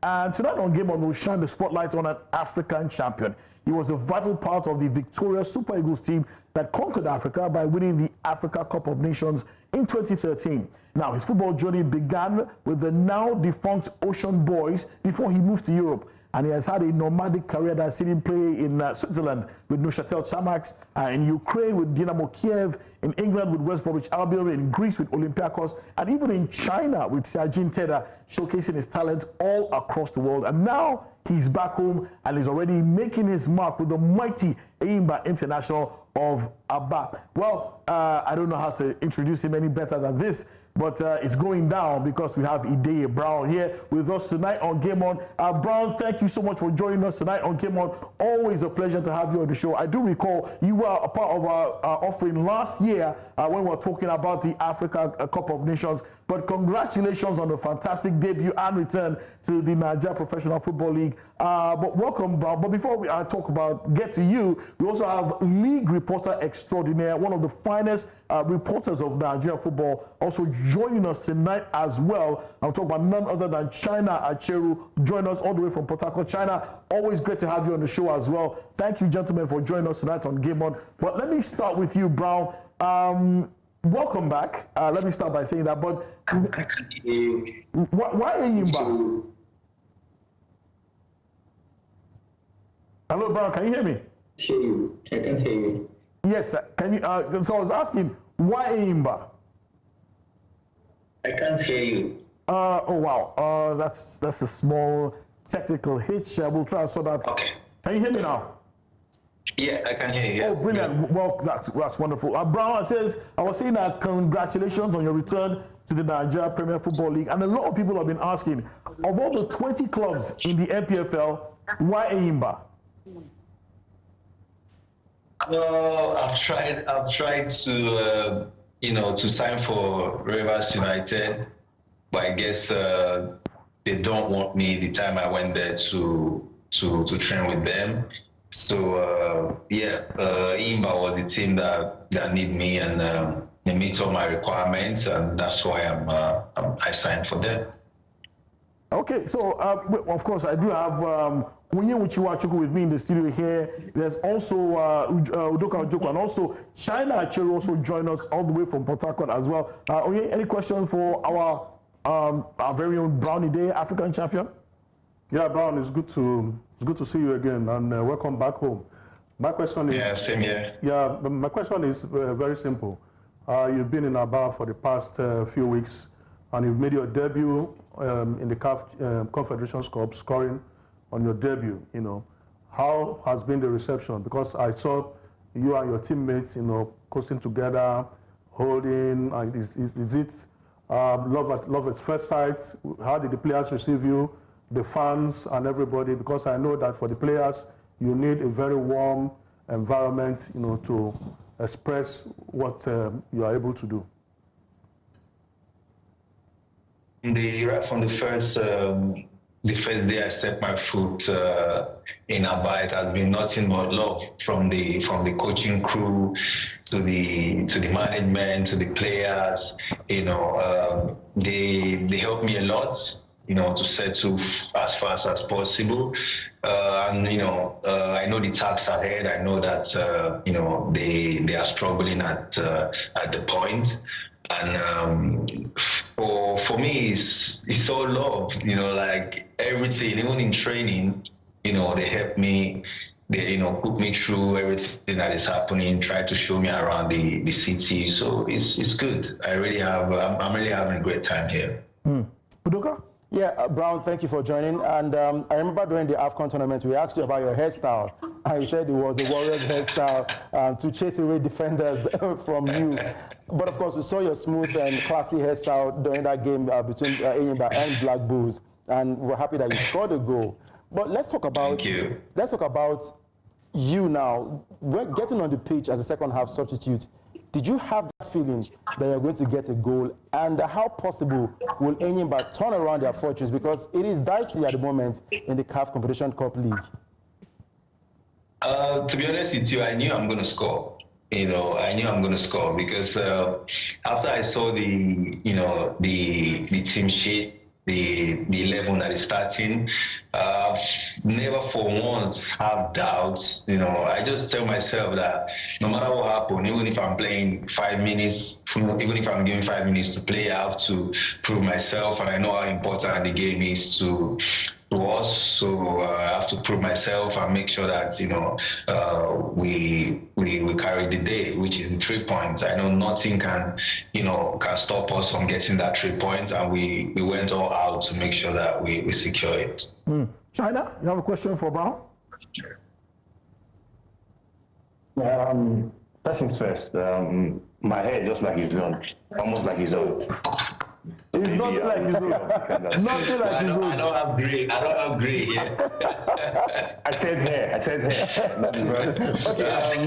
And tonight on Game On, we'll shine the spotlight on an African champion. He was a vital part of the victorious Super Eagles team that conquered Africa by winning the Africa Cup of Nations in 2013. Now, his football journey began with the now defunct Ocean Boys before he moved to Europe. And he has had a nomadic career that has seen him play in Switzerland with Neuchâtel Xamax, in Ukraine with Dynamo Kyiv, in England with West Bromwich Albion, in Greece with Olympiacos, and even in China with Tianjin Teda, showcasing his talent all across the world. And now he's back home and is already making his mark with the mighty Enyimba International of Aba. Well, I don't know how to introduce him any better than this, but it's going down because we have Ideye Brown here with us tonight on Game On. Brown, thank you so much for joining us tonight on Game On. Always a pleasure to have you on the show. I do recall you were a part of our offering last year when we were talking about the Africa Cup of Nations. But congratulations on the fantastic debut and return to the Nigerian Professional Football League. But welcome, Brown. But before we get to you, we also have league reporter extraordinaire, one of the finest reporters of Nigerian football, also joining us tonight as well. I'm talking about none other than China Acheru, joining us all the way from Port Harcourt, China. Always great to have you on the show as well. Thank you, gentlemen, for joining us tonight on Game On. But let me start with you, Brown. Welcome back. Let me start by saying that. But why Enyimba? Hello, Brown. Can you hear me? Hear you. I can hear you. Yes. Can you? So I was asking, why Enyimba? I can't hear you. Oh wow. That's a small technical hitch. We'll try and sort that. Okay. Can you hear me now? Yeah, I can hear you. Oh, brilliant. Yeah. Well, that's wonderful. Brown says, I was saying that congratulations on your return to the Nigeria Premier Football League. And a lot of people have been asking, of all the 20 clubs in the NPFL, why Enyimba? I've tried to, to sign for Rivers United, but I guess they don't want me the time I went there to train with them. So Enyimba was the team that need me, and they meet all my requirements, and that's why I signed for them. Okay, so of course I do have Onye with me in the studio here. There's also Udoka Ojoko, and also China Acheru also join us all the way from Port Harcourt as well. Onye, any question for our very own Brown Ideye, African champion? Yeah, Brown, it's good to see you again, and welcome back home. My question is... same here. Yeah, my question is very simple. You've been in Aba for the past few weeks, and you've made your debut in the CAF Confederations Cup, scoring on your debut. How has been the reception? Because I saw you and your teammates, coasting together, holding. Is it love at first sight? How did the players receive you? The fans and everybody, because I know that for the players, you need a very warm environment, to express what you are able to do. From the first day I stepped my foot in Aba, it has been nothing but love from the coaching crew to the management to the players. They helped me a lot. To settle as fast as possible. And, I know the task ahead. I know that, they are struggling at the point. And for me, it's all love, like everything, even in training, they help me, they, put me through everything that is happening, try to show me around the city. So it's good. I'm really having a great time here. Udoka? Yeah, Brown, thank you for joining. And I remember during the AFCON tournament, we asked you about your hairstyle. And you said it was a Warriors hairstyle to chase away defenders from you. But of course, we saw your smooth and classy hairstyle during that game between Enyimba and Black Bulls. And we're happy that you scored a goal. But let's talk about you now. We're getting on the pitch as a second half substitute. Did you have that feeling that you're going to get a goal? And how possible will Enyimba turn around their fortunes? Because it is dicey at the moment in the CAF Confederations Cup League. To be honest with you, I knew I'm going to score. I knew I'm going to score because after I saw the team sheet, the 11 that is starting. Never for once have doubts. I just tell myself that no matter what happens, even if I'm playing 5 minutes, even if I'm given 5 minutes to play, I have to prove myself, and I know how important the game is to us. So I have to prove myself and make sure that we carry the day, which is 3 points. I know nothing can stop us from getting that 3 points, and we went all out to make sure that we secure it. China, you have a question for Brown? First things first, my hair just like his own, almost like his own. It's not like his own. Nothing like his own. I don't have gray yet. I said hair.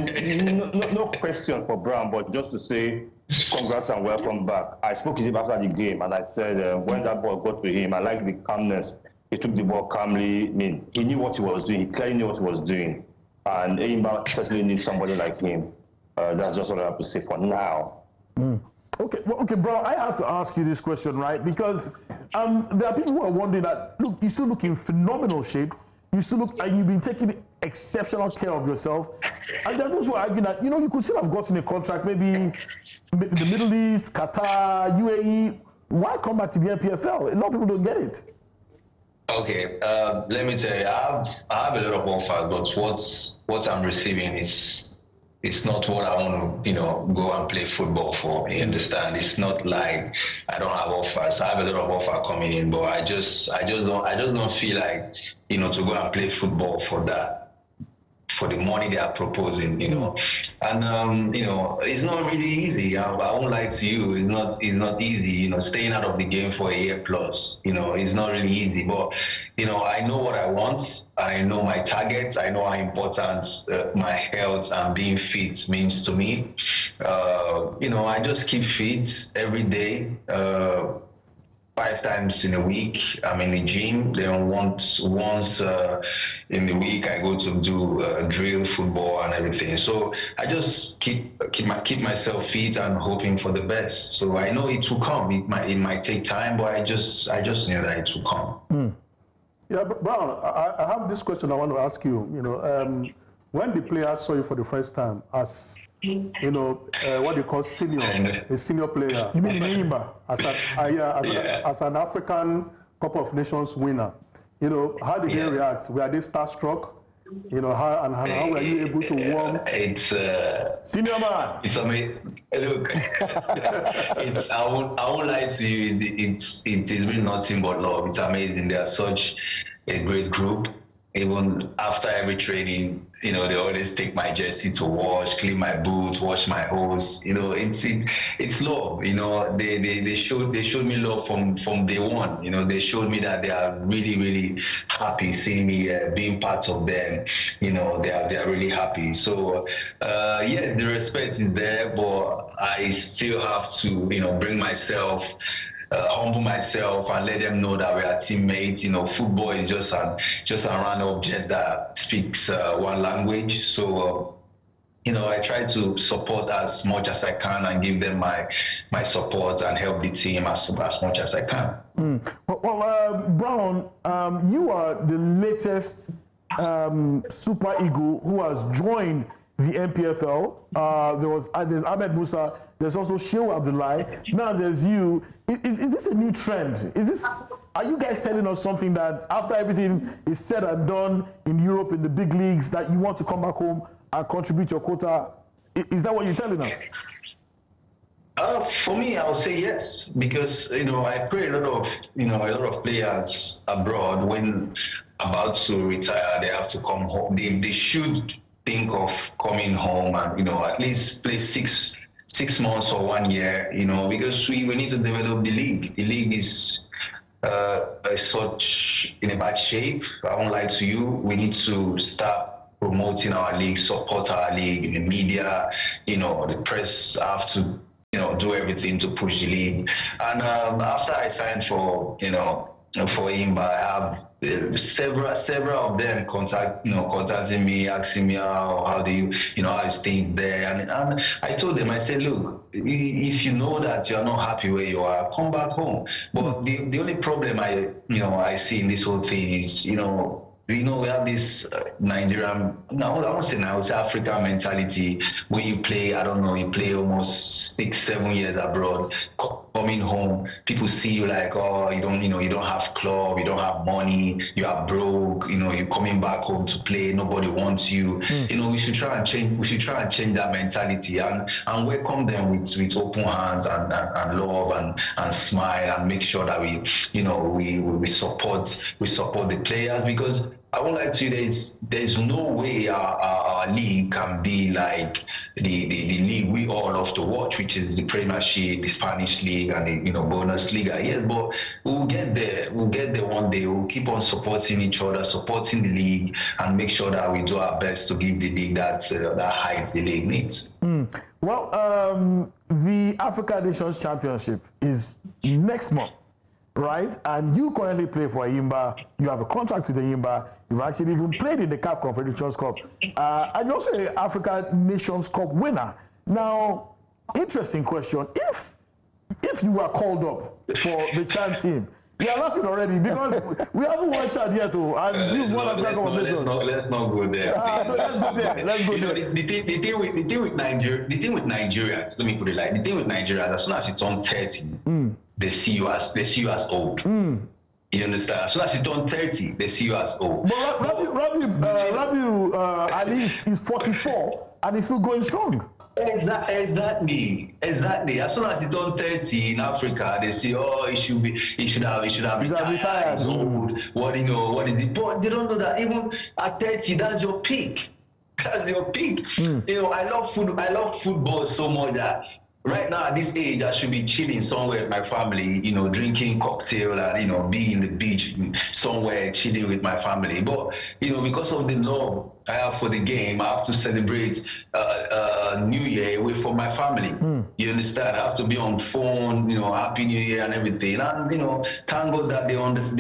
Okay, no question for Brown, but just to say congrats and welcome back. I spoke to him after the game, and I said when that ball got to him, I like the calmness. He took the ball calmly. I mean, he knew what he was doing. He clearly knew what he was doing. And Enyimba certainly needs somebody like him. That's just what I have to say for now. Okay, Brown, I have to ask you this question, right? Because there are people who are wondering that, look, you still look in phenomenal shape. You still look, and you've been taking exceptional care of yourself. And there are those who are arguing that, you could still have gotten a contract, maybe the Middle East, Qatar, UAE. Why come back to the NPFL? A lot of people don't get it. Okay, let me tell you, I have a lot of offers, but what I'm receiving is not what I want to, go and play football for. You understand? It's not like I don't have offers. I have a lot of offers coming in, but I just don't feel like, to go and play football for that. For the money they are proposing, and it's not really easy. I won't lie to you. It's not easy. Staying out of the game for a year plus. It's not really easy. But I know what I want. I know my targets. I know how important my health and being fit means to me. I just keep fit every day. 5 times in a week, I'm in the gym. Then once in the week, I go to do drill, football, and everything. So I just keep myself fit and hoping for the best. So I know it will come. It might take time, but I just know that it will come. Yeah, but Brown, I have this question I want to ask you. When the players saw you for the first time as what you call senior, a senior player. You mean Enyimba? As an African Cup of Nations winner, how did they react? Were they starstruck? How were you able to warm? It's senior man. It's amazing. Look, I won't lie to you. It's been nothing but love. It's amazing. They are such a great group. Even after every training, they always take my jersey to wash, clean my boots, wash my hose. It's love. They showed me love from day one. They showed me that they are really, really happy seeing me being part of them. They are really happy. So the respect is there, but I still have to bring myself. Humble myself and let them know that we are teammates. Football is just a random object that speaks one language. So, I try to support as much as I can and give them my support and help the team as much as I can. Well, Brown, you are the latest Super Eagle who has joined the NPFL. There's Ahmed Musa. There's also Shehu Abdullahi. Now there's you. Is this a new trend? Are you guys telling us something that after everything is said and done in Europe, in the big leagues, that you want to come back home and contribute your quota? Is that what you're telling us? For me, I would say yes, because I pray a lot of players abroad when about to retire, they have to come home. They should think of coming home and at least play six months or 1 year, because we need to develop the league. The league is such in a bad shape. I won't lie to you. We need to start promoting our league, support our league in the media. The press have to do everything to push the league. And after I signed for for Enyimba. I have several of them contacting me, asking me how do you how is things there, and I told them, I said, look, if you know that you are not happy where you are, come back home. But the only problem I see in this whole thing is we have this Nigerian, I would say African mentality where you play, you play almost 6-7 years abroad, coming home, people see you like, oh, you don't have club, you don't have money, you are broke, you're coming back home to play, nobody wants you. We should try and change that mentality and welcome them with open hands and love and smile and make sure that we support the players, because I won't lie to you, there's no way our league can be like the league we all love to watch, which is the Premiership, the Spanish league, and the Bundesliga. Yes, but we'll get there. We'll get there one day. We'll keep on supporting each other, supporting the league, and make sure that we do our best to give the league that height the league needs. Well, the Africa Nations Championship is next month, right? And you currently play for Enyimba. You have a contract with Enyimba. You've actually even played in the CAF Confederations Cup. And you're also an Africa Nations Cup winner. Now, interesting question. If you were called up for the Chan team, you are laughing already because we haven't won Chan yet, and this one Africa Confederations. Let's not go there. Let's go there. Let's go there. The thing with Nigerians, let me put it like, the thing with Nigerians, as soon as you turn 30, they see you as old. You understand? As soon as you turn 30, they see you as old. But Rabiu Ali is 44 and he's still going strong. Exactly. As soon as you turn 30 in Africa, they say, oh, he should have retired. He's old. What is it? But they don't know that even at 30, that's your peak. That's your peak. I love football so much that right now at this age, I should be chilling somewhere with my family, drinking cocktail and, be in the beach somewhere chilling with my family. But, because of the love I have for the game, I have to celebrate New Year away from my family. You understand? I have to be on phone, Happy New Year and everything. And, thank God that they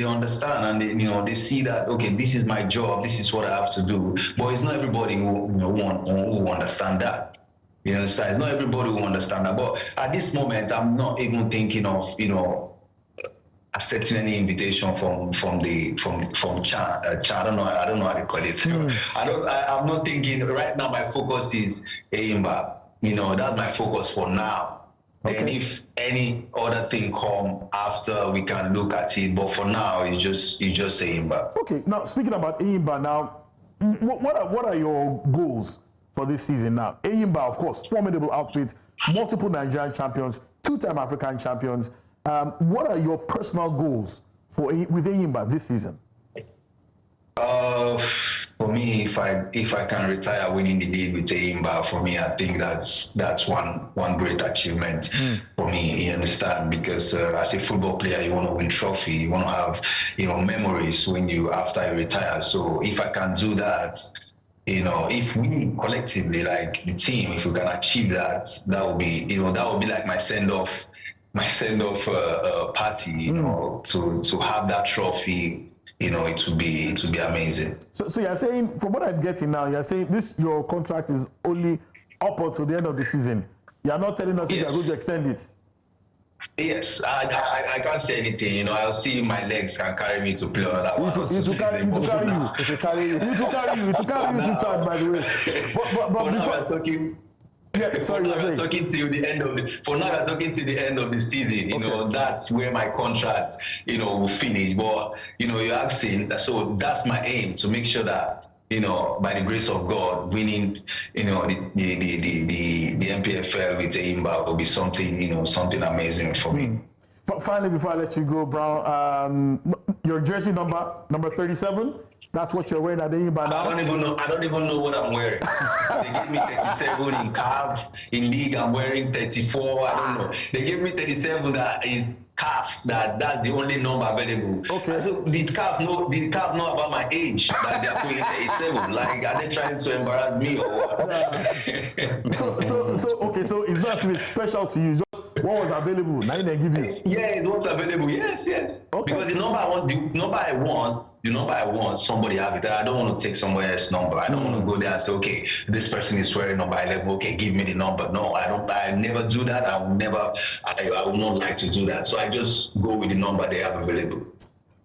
understand and they see that, okay, this is my job, this is what I have to do. But it's not everybody who understand that. You understand? Not everybody will understand that. But at this moment, I'm not even thinking of, accepting any invitation from Chan. I don't know how to call it. I'm not thinking right now. My focus is Enyimba. That's my focus for now. Okay. And if any other thing come after, we can look at it. But for now, it's just Enyimba. Okay. Now speaking about Enyimba, now what are your goals for this season now? Enyimba, of course, formidable outfit, multiple Nigerian champions, 2-time African champions. What are your personal goals with Enyimba this season? For me, if I can retire winning the league with Enyimba, for me, I think that's one great achievement for me. You understand? Because as a football player, you want to win trophy, you want to have memories after you retire. So if I can do that. If we collectively, like the team, if we can achieve that, that would be like my send-off party, to have that trophy, it would be amazing. So you're saying, from what I'm getting now, you're saying your contract is only up until the end of the season. You're not telling us if you're going to extend it. Yes, I can't say anything. I'll see my legs can carry me to play another one. It will carry you to Chad, by the way. But before we're talking. Yeah, sorry, we're talking to the end of the end of the season. Okay. That's where my contract, will finish. But you're asking, so that's my aim, to make sure that, by the grace of God, winning, the NPFL with Enyimba will be something, something amazing for me. But finally, before I let you go, Brown, your jersey number 37. That's what you're wearing at Enyimba now. I don't even know what I'm wearing. They gave me 37 in CAF. In league, I'm wearing 34. I don't know. They gave me 37. That is CAF. That's the only number available. Okay. So did CAF know about my age? That they are putting 37. Like, are they trying to embarrass me or what? So it's not something special to you. Just What was available? Now they give you. Yeah, it was available. Yes. Okay. Because the number I want, somebody have it. I don't want to take somebody else's number. I don't want to go there and say, okay, this person is swearing number 11. Okay, give me the number. No, I don't. I never do that. I will not like to do that. So I just go with the number they have available.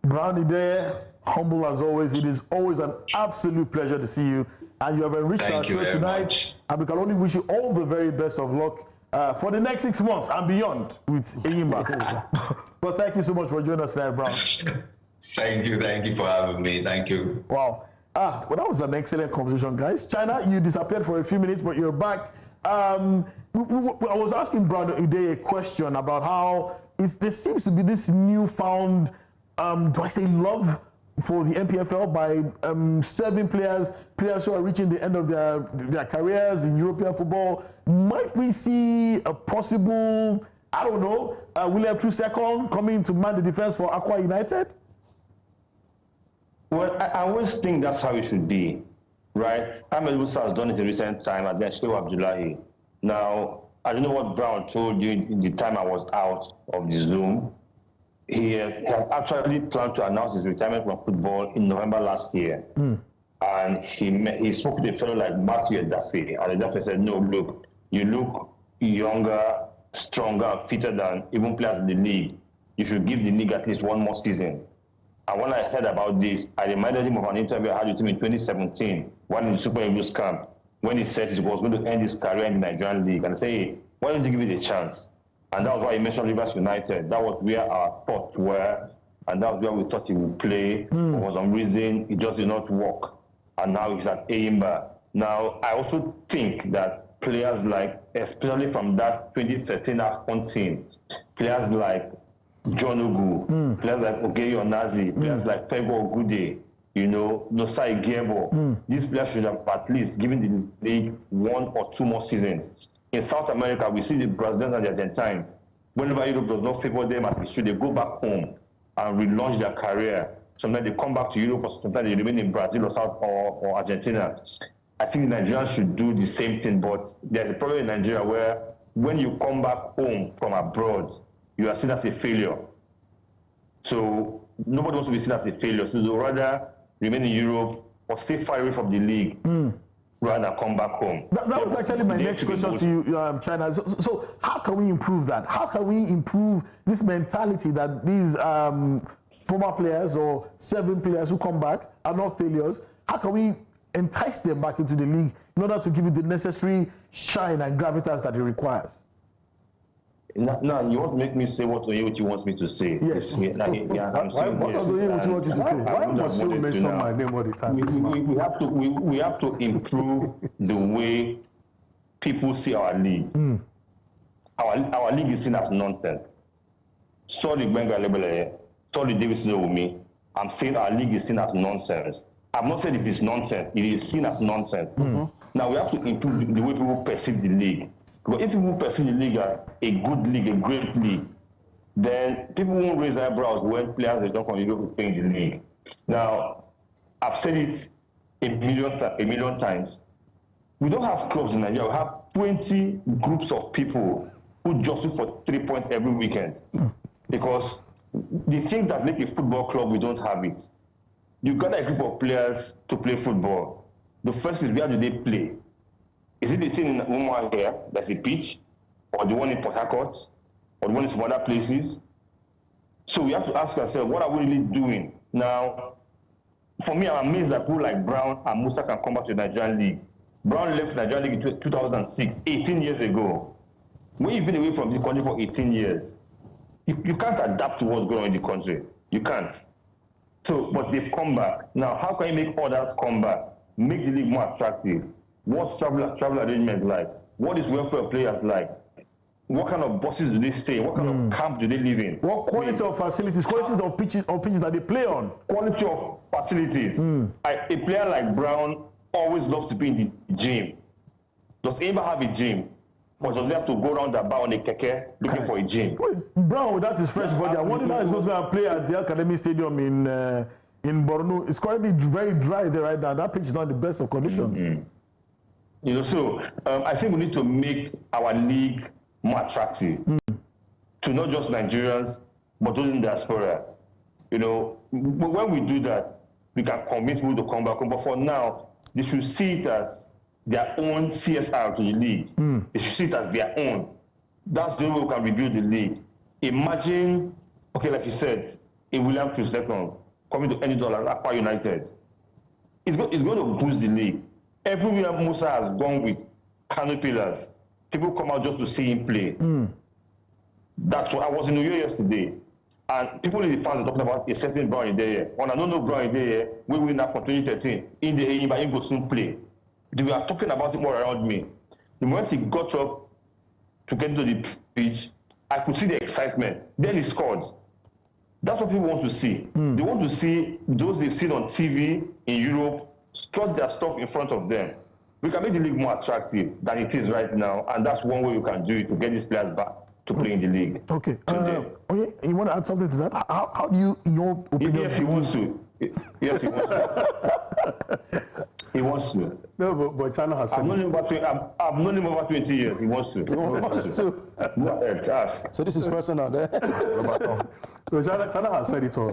Brown Ideye, humble as always. It is always an absolute pleasure to see you. And you have enriched our show tonight. Much. And we can only wish you all the very best of luck for the next 6 months and beyond with Enyimba. But thank you so much for joining us tonight, Brown. Thank you for having me. Thank you. Wow. Well, that was an excellent conversation, guys. China, you disappeared for a few minutes, but you're back. I was asking Brown Ideye a question about how there seems to be this newfound, do I say love for the NPFL by serving players who are reaching the end of their careers in European football. Might we see a possible, I don't know, William True coming to man the defense for Aqua United? Well, I always think that's how it should be, right? Ahmed Musa has done it in recent time, and then Shehu Abdullahi. Now, I don't know what Brown told you in the time I was out of the Zoom. He had actually planned to announce his retirement from football in November last year. And he spoke to a fellow like Matthew Edafe, and Edafe said, no, look, you look younger, stronger, fitter than even players in the league. You should give the league at least one more season. And when I heard about this, I reminded him of an interview I had with him in 2017, when in the Super Eagles camp, when he said he was going to end his career in the Nigerian league. And I said, hey, why don't you give it a chance? And that was why he mentioned Rivers United. That was where our thoughts were, and that was where we thought he would play. For some reason, it just did not work. And now he's at Enyimba. Now, I also think that players like, especially from that 2013 AFCON team, players like John Ugu, players like Ogeyi Onazi, players like Fego Ogude, Nosai Gebo, these players should have at least given the league 1 or 2 more seasons. In South America, we see the Brazilians and the Argentines. Whenever Europe does not favor them as it should, they go back home and relaunch their career. Sometimes they come back to Europe, or sometimes they remain in Brazil or South or Argentina. I think Nigerians should do the same thing, but there's a problem in Nigeria where when you come back home from abroad, you are seen as a failure. So nobody wants to be seen as a failure. So they'd rather remain in Europe or stay far away from the league rather than come back home. That was actually my next question to you, China. So how can we improve that? How can we improve this mentality that these former players or serving players who come back are not failures? How can we entice them back into the league in order to give it the necessary shine and gravitas that it requires? Now, you want to make me say what Oyewuchi wants me to say? Yes. I'm saying What does Oyewuchi want you to say? Why must you mention my name all the time? We have to improve the way people see our league. Our league is seen as nonsense. Sorry, Benga Lebele. Sorry, David Sinowumi. I'm saying our league is seen as nonsense. I'm not saying it is nonsense. It is seen as nonsense. Now, we have to improve the way people perceive the league. Because if people perceive the league as a good league, a great league, then people won't raise their eyebrows when players don't come to play in the league. Now, I've said it a million times. We don't have clubs in Nigeria. We have 20 groups of people who just look for 3 points every weekend. Because the things that make a football club, we don't have it. You gather a group of players to play football. The first is, where do they play? Is it the thing in Umwa here, that's a pitch, or the one in Port Harcourt, or the one in some other places? So we have to ask ourselves, what are we really doing? Now, for me, I'm amazed that people like Brown and Musa can come back to the Nigerian League. Brown left the Nigerian League in 2006, 18 years ago. When you've been away from the country for 18 years, you can't adapt to what's going on in the country. You can't. So, but they've come back. Now, how can you make others come back? Make the league more attractive. What's travel arrangement like? What is welfare players like? What kind of buses do they stay? What kind of camp do they live in? What quality of facilities, quality of pitches that they play on? Quality of facilities. A player like Brown always loves to be in the gym. Does Enyimba have a gym? Or does he have to go around the bar on a keke looking for a gym? Brown, that's his fresh body. I wonder how he's going to play at the Academy Stadium in Borno. It's currently very dry there right now. That pitch is not the best of conditions. So I think we need to make our league more attractive. to not just Nigerians, but those in diaspora. You know, when we do that, we can convince people to come back. But for now, they should see it as their own CSR to the league. They should see it as their own. That's the way we can rebuild the league. Imagine, okay, like you said, a William II coming to any dollar, Aqua United. It's going to boost the league. Everywhere Musa has gone with canopy pillars, people come out just to see him play. That's why I was in New York yesterday, and people in the fans are talking about a certain Brown Ideye. When I don't know Brown Ideye, we win that from 2013. In the Enyimba, he will soon play. They were talking about it more around me. The moment he got up to get into the pitch, I could see the excitement. Then he scored. That's what people want to see. They want to see those they've seen on TV in Europe strut their stuff in front of them. We can make the league more attractive than it is right now, and that's one way we can do it to get these players back to play in the league. Okay. You want to add something to that? How do you, in your opinion? Yes, he wants to. Yes, he wants to. He wants to. No, but China has said I've known him over 20 years. He wants to. He wants to. Go ahead, ask. So this is personal there. So China has said it all.